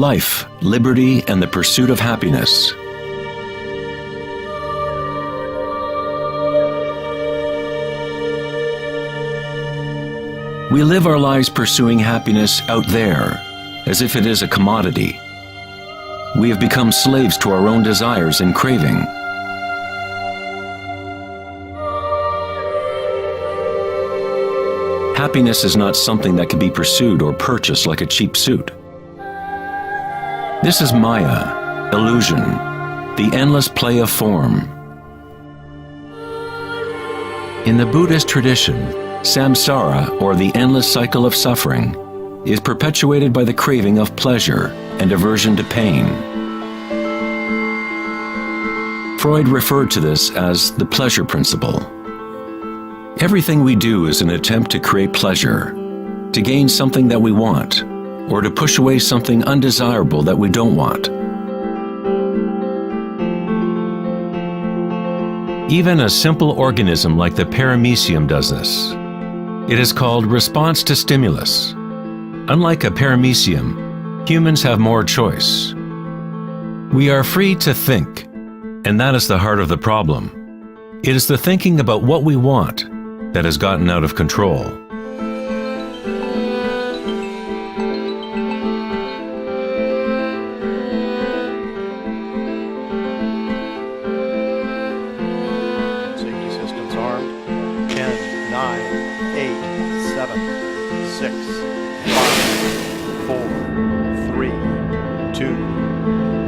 life, liberty, and the pursuit of happiness. We live our lives pursuing happiness out there, as if it is a commodity. We have become slaves to our own desires and craving. Happiness is not something that can be pursued or purchased like a cheap suit. This is Maya, illusion, the endless play of form. In the Buddhist tradition, samsara, or the endless cycle of suffering, is perpetuated by the craving of pleasure and aversion to pain. Freud referred to this as the pleasure principle. Everything we do is an attempt to create pleasure, to gain something that we want, or to push away something undesirable that we don't want. Even a simple organism like the paramecium does this. It is called response to stimulus. Unlike a paramecium, humans have more choice. We are free to think, and that is the heart of the problem. It is the thinking about what we want that has gotten out of control. Safety systems armed. 10, 9, 8, 7, 6, 5, 4, 3, 2,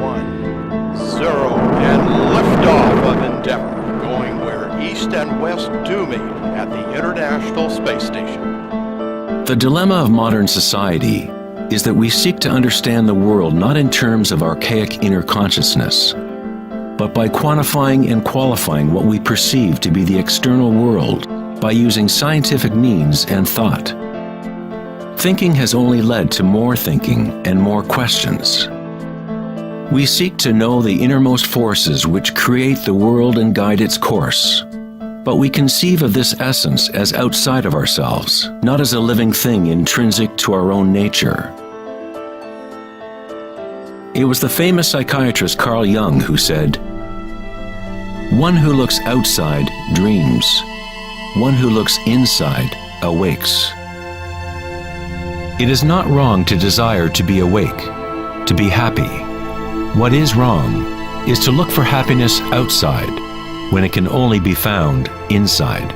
1, 0, and liftoff of Endeavour, going where east and west do meet at the International Space Station. The dilemma of modern society is that we seek to understand the world not in terms of archaic inner consciousness, but by quantifying and qualifying what we perceive to be the external world by using scientific means and thought. Thinking has only led to more thinking and more questions. We seek to know the innermost forces which create the world and guide its course. But we conceive of this essence as outside of ourselves, not as a living thing intrinsic to our own nature. It was the famous psychiatrist Carl Jung who said, "One who looks outside dreams. One who looks inside awakes." It is not wrong to desire to be awake, to be happy. What is wrong is to look for happiness outside when it can only be found inside.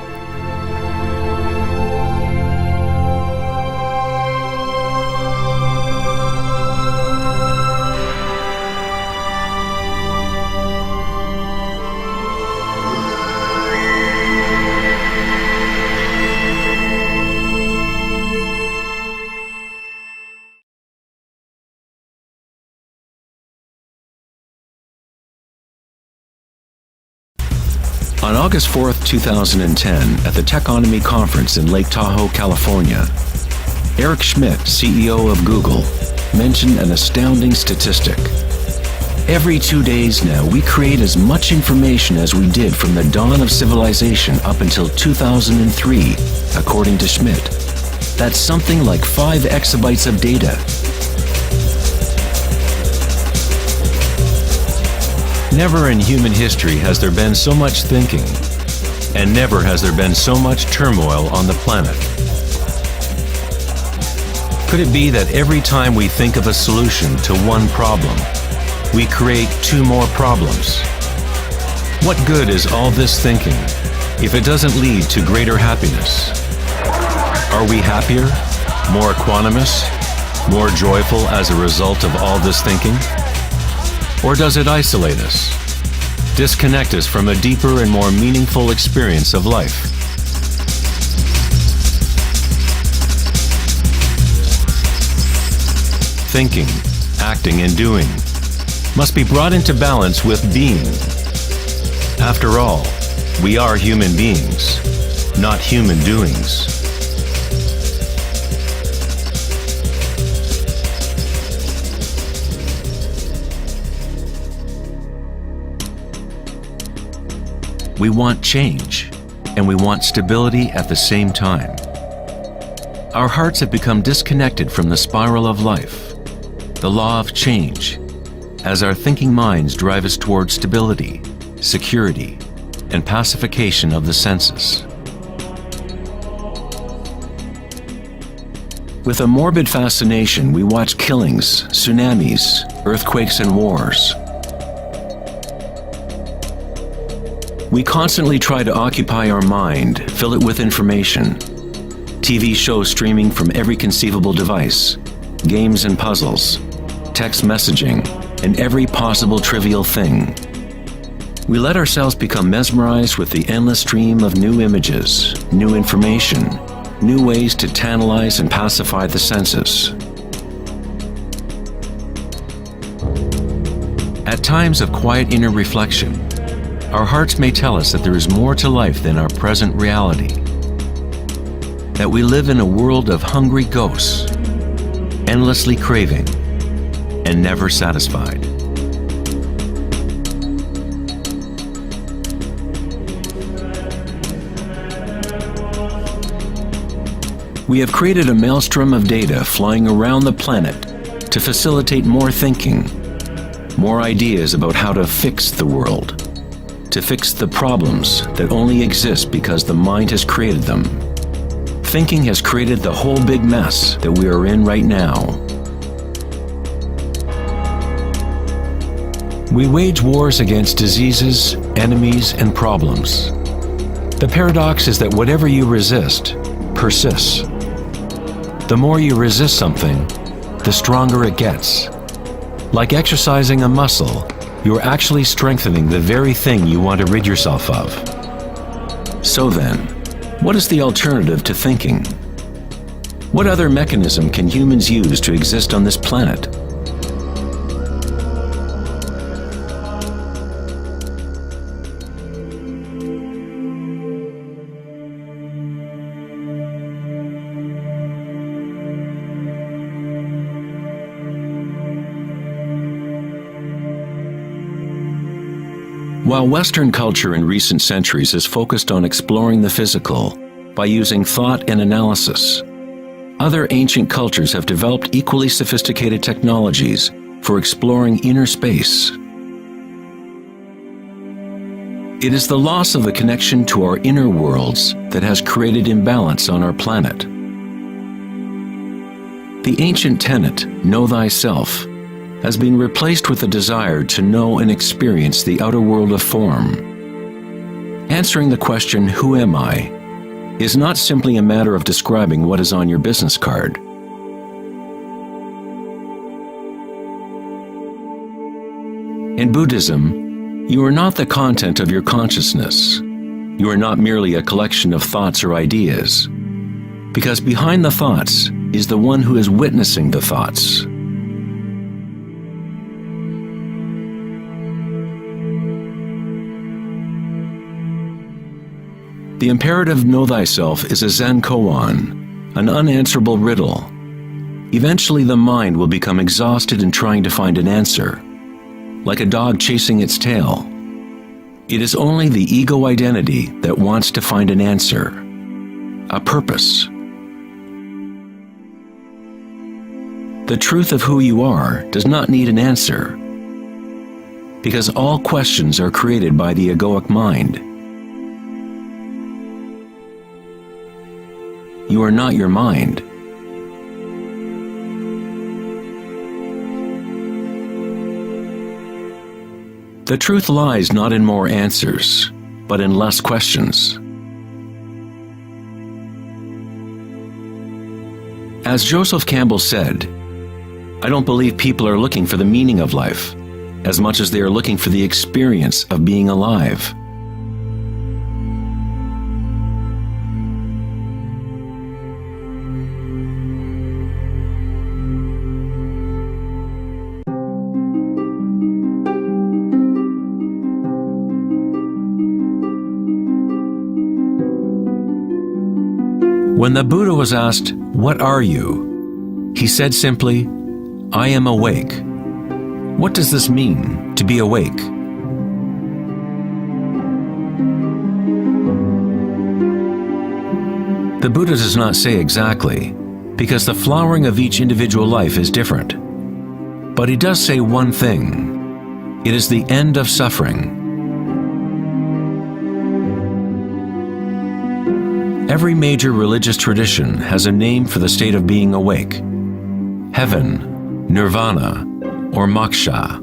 On August 4th, 2010, at the Techonomy Conference in Lake Tahoe, California, Eric Schmidt, CEO of Google, mentioned an astounding statistic. Every 2 days now, we create as much information as we did from the dawn of civilization up until 2003, according to Schmidt. That's something like 5 exabytes of data. Never in human history has there been so much thinking, and never has there been so much turmoil on the planet. Could it be that every time we think of a solution to one problem, we create 2 more problems? What good is all this thinking if it doesn't lead to greater happiness? Are we happier, more equanimous, more joyful as a result of all this thinking? Or does it isolate us, disconnect us from a deeper and more meaningful experience of life? Thinking, acting, and doing must be brought into balance with being. After all, we are human beings, not human doings. We want change, and we want stability at the same time. Our hearts have become disconnected from the spiral of life, the law of change, as our thinking minds drive us towards stability, security, and pacification of the senses. With a morbid fascination, we watch killings, tsunamis, earthquakes, and wars. We constantly try to occupy our mind, fill it with information. TV shows streaming from every conceivable device, games and puzzles, text messaging, and every possible trivial thing. We let ourselves become mesmerized with the endless stream of new images, new information, new ways to tantalize and pacify the senses. At times of quiet inner reflection, our hearts may tell us that there is more to life than our present reality, that we live in a world of hungry ghosts, endlessly craving, and never satisfied. We have created a maelstrom of data flying around the planet to facilitate more thinking, more ideas about how to fix the world, to fix the problems that only exist because the mind has created them. Thinking has created the whole big mess that we are in right now. We wage wars against diseases, enemies, and problems. The paradox is that whatever you resist persists. The more you resist something, the stronger it gets. Like exercising a muscle, you are actually strengthening the very thing you want to rid yourself of. So then, what is the alternative to thinking? What other mechanism can humans use to exist on this planet? While Western culture in recent centuries has focused on exploring the physical by using thought and analysis, other ancient cultures have developed equally sophisticated technologies for exploring inner space. It is the loss of the connection to our inner worlds that has created imbalance on our planet. The ancient tenet, know thyself, has been replaced with the desire to know and experience the outer world of form. Answering the question, who am I, is not simply a matter of describing what is on your business card. In Buddhism, you are not the content of your consciousness. You are not merely a collection of thoughts or ideas, because behind the thoughts is the one who is witnessing the thoughts. The imperative know thyself is a Zen koan, an unanswerable riddle. Eventually the mind will become exhausted in trying to find an answer, like a dog chasing its tail. It is only the ego identity that wants to find an answer, a purpose. The truth of who you are does not need an answer, because all questions are created by the egoic mind. You are not your mind. The truth lies not in more answers, but in less questions. As Joseph Campbell said, I don't believe people are looking for the meaning of life as much as they are looking for the experience of being alive. When the Buddha was asked, "What are you?" he said simply, "I am awake." What does this mean, to be awake? The Buddha does not say exactly, because the flowering of each individual life is different. But he does say one thing. It is the end of suffering. Every major religious tradition has a name for the state of being awake: heaven, nirvana, or moksha.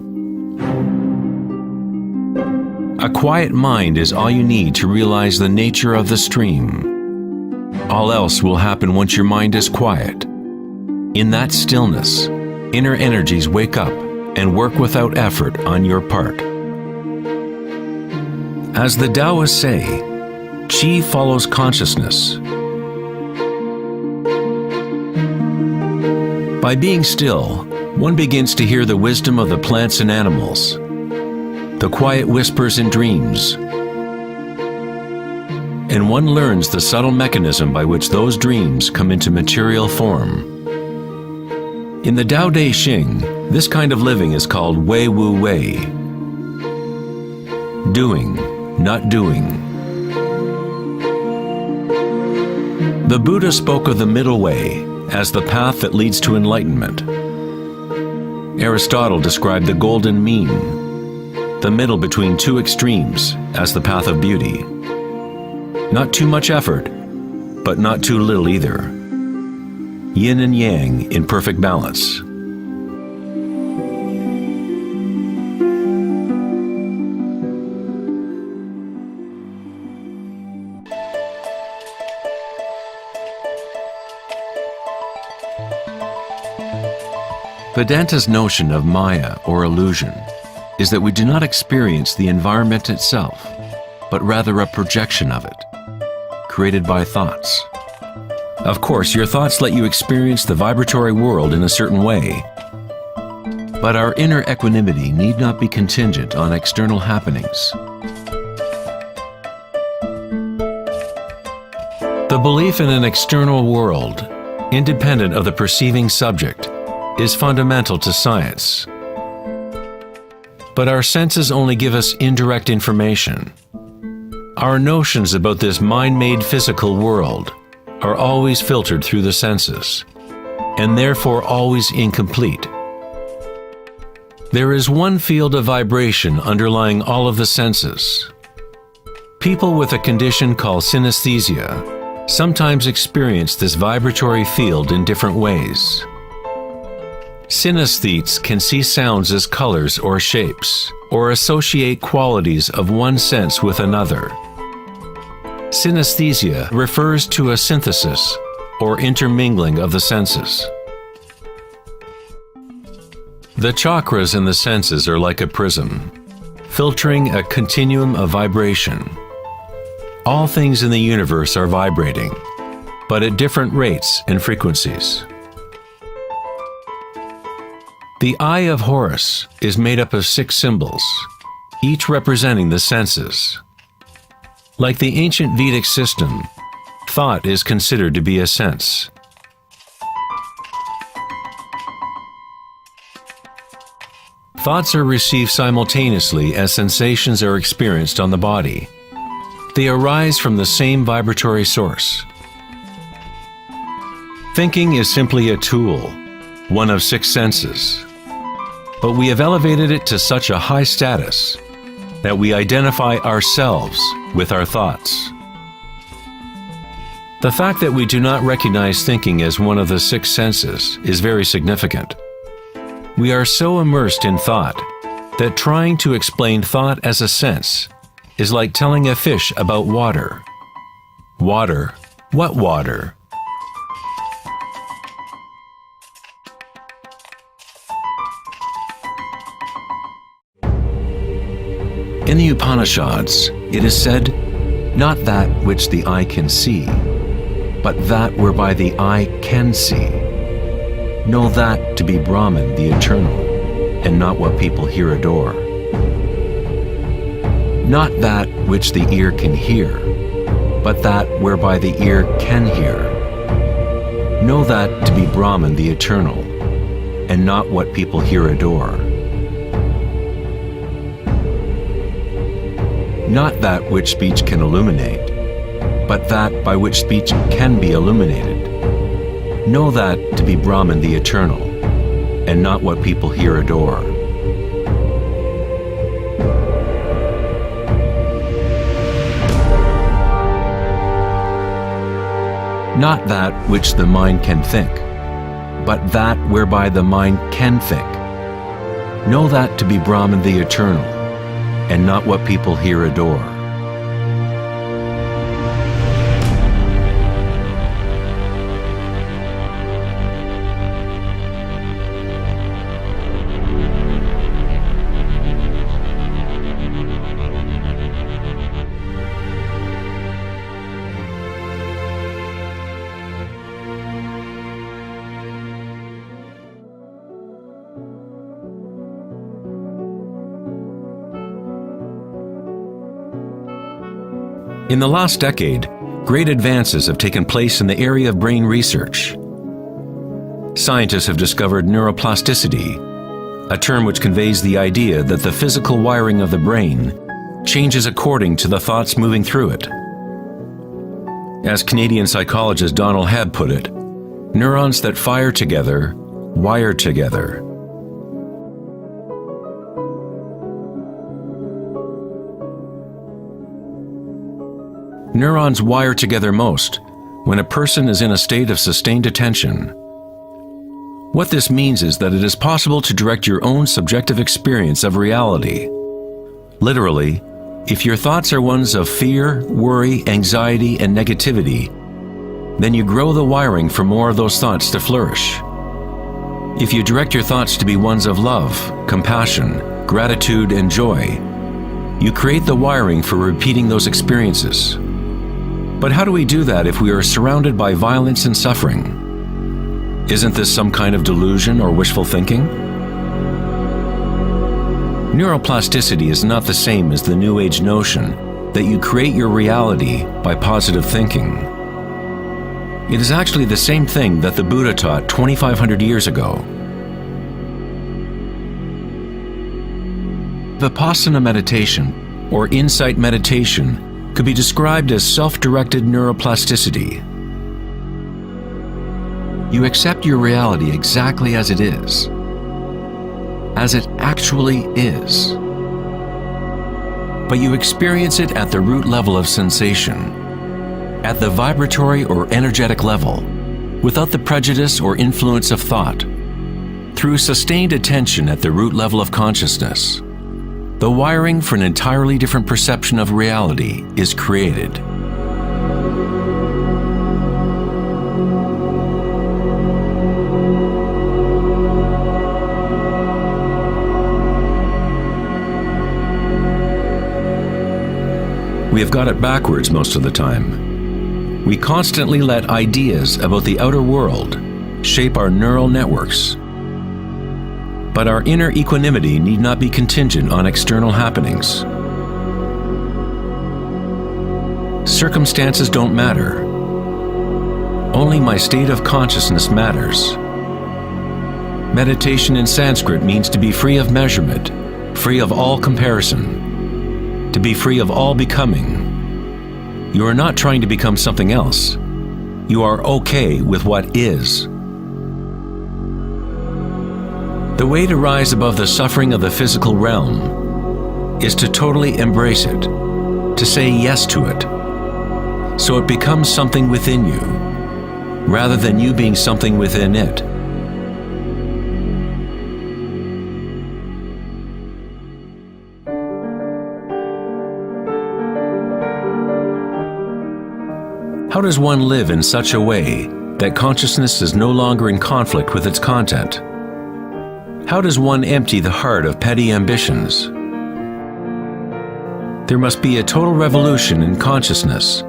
A quiet mind is all you need to realize the nature of the stream. All else will happen once your mind is quiet. In that stillness, inner energies wake up and work without effort on your part. As the Taoists say, Qi follows consciousness. By being still, one begins to hear the wisdom of the plants and animals, the quiet whispers in dreams, and one learns the subtle mechanism by which those dreams come into material form. In the Tao Te Ching, this kind of living is called Wei Wu Wei. Doing, not doing. The Buddha spoke of the middle way as the path that leads to enlightenment. Aristotle described the golden mean, the middle between two extremes, as the path of beauty. Not too much effort, but not too little either. Yin and yang in perfect balance. Vedanta's notion of Maya, or illusion, is that we do not experience the environment itself, but rather a projection of it, created by thoughts. Of course, your thoughts let you experience the vibratory world in a certain way, but our inner equanimity need not be contingent on external happenings. The belief in an external world, independent of the perceiving subject, is fundamental to science. But our senses only give us indirect information. Our notions about this mind-made physical world are always filtered through the senses, and therefore always incomplete. There is one field of vibration underlying all of the senses. People with a condition called synesthesia sometimes experience this vibratory field in different ways. Synesthetes can see sounds as colors or shapes, or associate qualities of one sense with another. Synesthesia refers to a synthesis or intermingling of the senses. The chakras in the senses are like a prism, filtering a continuum of vibration. All things in the universe are vibrating, but at different rates and frequencies. The Eye of Horus is made up of 6 symbols, each representing the senses. Like the ancient Vedic system, thought is considered to be a sense. Thoughts are received simultaneously as sensations are experienced on the body. They arise from the same vibratory source. Thinking is simply a tool, one of 6 senses. But we have elevated it to such a high status that we identify ourselves with our thoughts. The fact that we do not recognize thinking as one of the 6 senses is very significant. We are so immersed in thought that trying to explain thought as a sense is like telling a fish about water. Water? What water? In the Upanishads, it is said, "Not that which the eye can see, but that whereby the eye can see. Know that to be Brahman, the eternal, and not what people here adore. Not that which the ear can hear, but that whereby the ear can hear. Know that to be Brahman, the eternal, and not what people here adore. Not that which speech can illuminate, but that by which speech can be illuminated. Know that to be Brahman, the eternal, and not what people here adore. Not that which the mind can think, but that whereby the mind can think. Know that to be Brahman the eternal, and not what people here adore. In the last decade, great advances have taken place in the area of brain research. Scientists have discovered neuroplasticity, a term which conveys the idea that the physical wiring of the brain changes according to the thoughts moving through it. As Canadian psychologist Donald Hebb put it, neurons that fire together, wire together. Neurons wire together most when a person is in a state of sustained attention. What this means is that it is possible to direct your own subjective experience of reality. Literally, if your thoughts are ones of fear, worry, anxiety, and negativity, then you grow the wiring for more of those thoughts to flourish. If you direct your thoughts to be ones of love, compassion, gratitude, and joy, you create the wiring for repeating those experiences. But how do we do that if we are surrounded by violence and suffering? Isn't this some kind of delusion or wishful thinking? Neuroplasticity is not the same as the New Age notion that you create your reality by positive thinking. It is actually the same thing that the Buddha taught 2,500 years ago. Vipassana meditation, or insight meditation, could be described as self-directed neuroplasticity. You accept your reality exactly as it is, as it actually is. But you experience it at the root level of sensation, at the vibratory or energetic level, without the prejudice or influence of thought, through sustained attention at the root level of consciousness. The wiring for an entirely different perception of reality is created. We have got it backwards most of the time. We constantly let ideas about the outer world shape our neural networks. But our inner equanimity need not be contingent on external happenings. Circumstances don't matter. Only my state of consciousness matters. Meditation in Sanskrit means to be free of measurement, free of all comparison, to be free of all becoming. You are not trying to become something else. You are okay with what is. The way to rise above the suffering of the physical realm is to totally embrace it, to say yes to it, so it becomes something within you, rather than you being something within it. How does one live in such a way that consciousness is no longer in conflict with its content? How does one empty the heart of petty ambitions? There must be a total revolution in consciousness,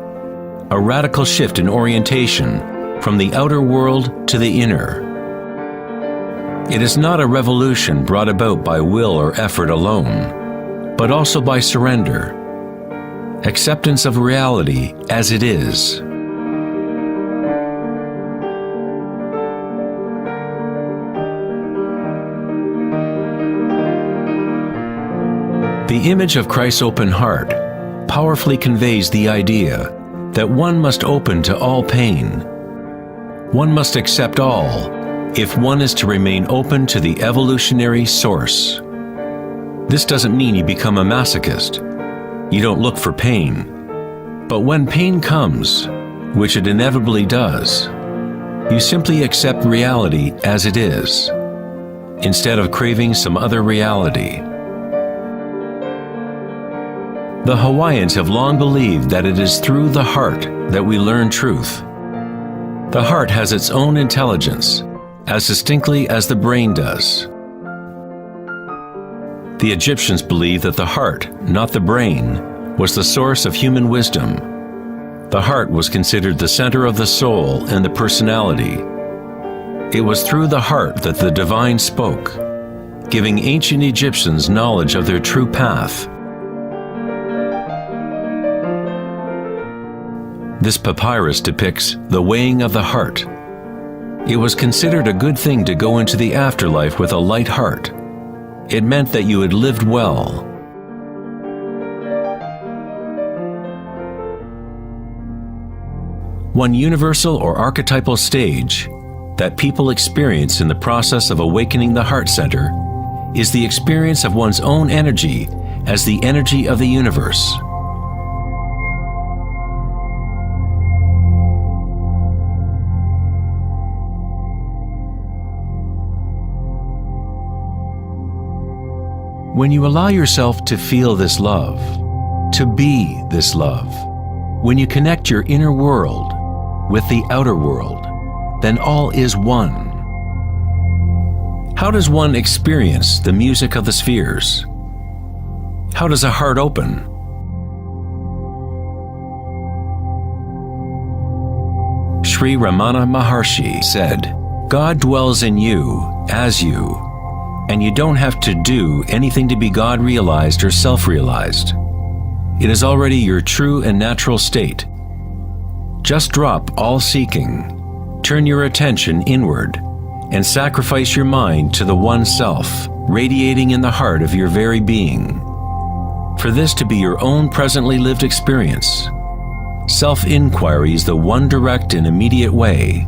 a radical shift in orientation from the outer world to the inner. It is not a revolution brought about by will or effort alone, but also by surrender, acceptance of reality as it is. The image of Christ's open heart powerfully conveys the idea that one must open to all pain. One must accept all if one is to remain open to the evolutionary source. This doesn't mean you become a masochist. You don't look for pain. But when pain comes, which it inevitably does, you simply accept reality as it is, instead of craving some other reality. The Hawaiians have long believed that it is through the heart that we learn truth. The heart has its own intelligence, as distinctly as the brain does. The Egyptians believed that the heart, not the brain, was the source of human wisdom. The heart was considered the center of the soul and the personality. It was through the heart that the divine spoke, giving ancient Egyptians knowledge of their true path. This papyrus depicts the weighing of the heart. It was considered a good thing to go into the afterlife with a light heart. It meant that you had lived well. One universal or archetypal stage that people experience in the process of awakening the heart center is the experience of one's own energy as the energy of the universe. When you allow yourself to feel this love, to be this love, when you connect your inner world with the outer world, then all is one. How does one experience the music of the spheres? How does a heart open? Sri Ramana Maharshi said, "God dwells in you, as you, and you don't have to do anything to be God realized or self-realized. It is already your true and natural state. Just drop all seeking, turn your attention inward, and sacrifice your mind to the one self, radiating in the heart of your very being. For this to be your own presently lived experience, self-inquiry is the one direct and immediate way.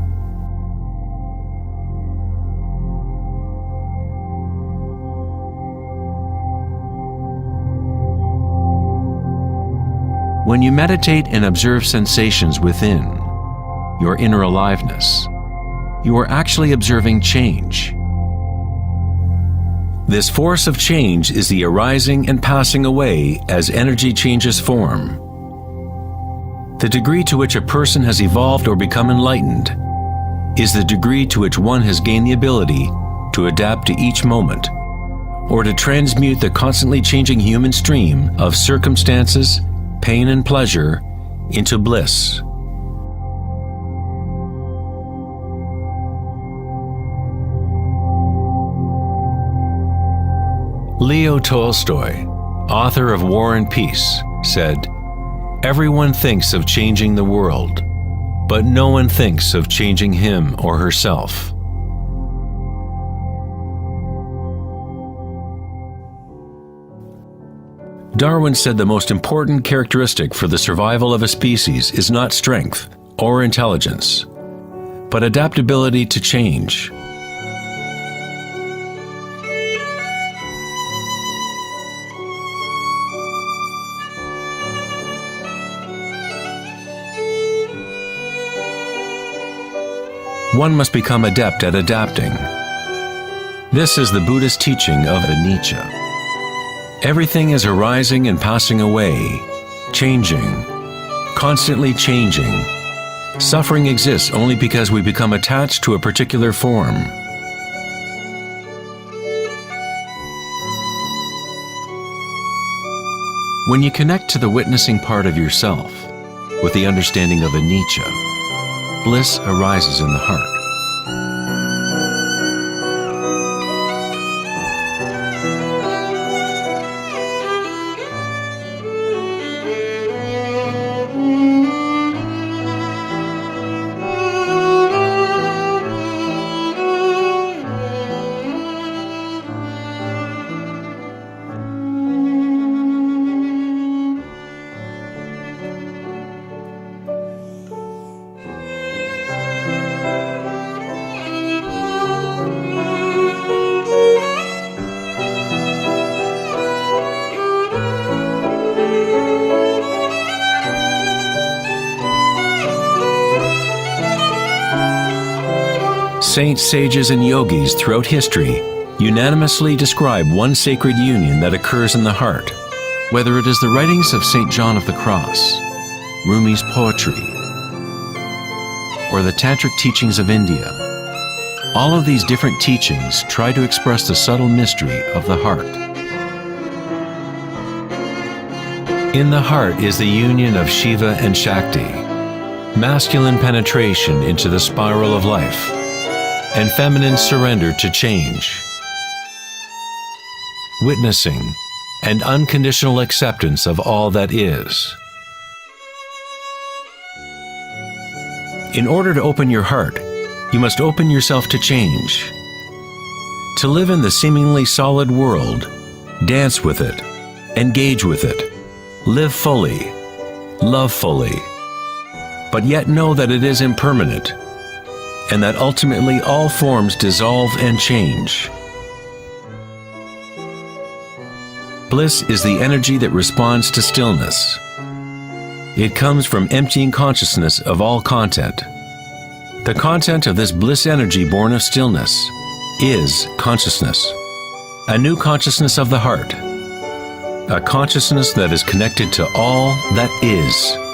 When you meditate and observe sensations within, your inner aliveness, you are actually observing change. This force of change is the arising and passing away as energy changes form. The degree to which a person has evolved or become enlightened is the degree to which one has gained the ability to adapt to each moment, or to transmute the constantly changing human stream of circumstances, pain and pleasure, into bliss. Leo Tolstoy, author of War and Peace, said, "Everyone thinks of changing the world, but no one thinks of changing him or herself." Darwin said the most important characteristic for the survival of a species is not strength or intelligence, but adaptability to change. One must become adept at adapting. This is the Buddhist teaching of anicca. Everything is arising and passing away, changing, constantly changing. Suffering exists only because we become attached to a particular form. When you connect to the witnessing part of yourself with the understanding of anicca, bliss arises in the heart. Saints, sages, and yogis throughout history unanimously describe one sacred union that occurs in the heart. Whether it is the writings of St. John of the Cross, Rumi's poetry, or the tantric teachings of India, all of these different teachings try to express the subtle mystery of the heart. In the heart is the union of Shiva and Shakti, masculine penetration into the spiral of life, and feminine surrender to change, witnessing and unconditional acceptance of all that is. In order to open your heart, you must open yourself to change. To live in the seemingly solid world, dance with it, engage with it, live fully, love fully, but yet know that it is impermanent, and that ultimately all forms dissolve and change. Bliss is the energy that responds to stillness. It comes from emptying consciousness of all content. The content of this bliss energy born of stillness is consciousness, a new consciousness of the heart, a consciousness that is connected to all that is.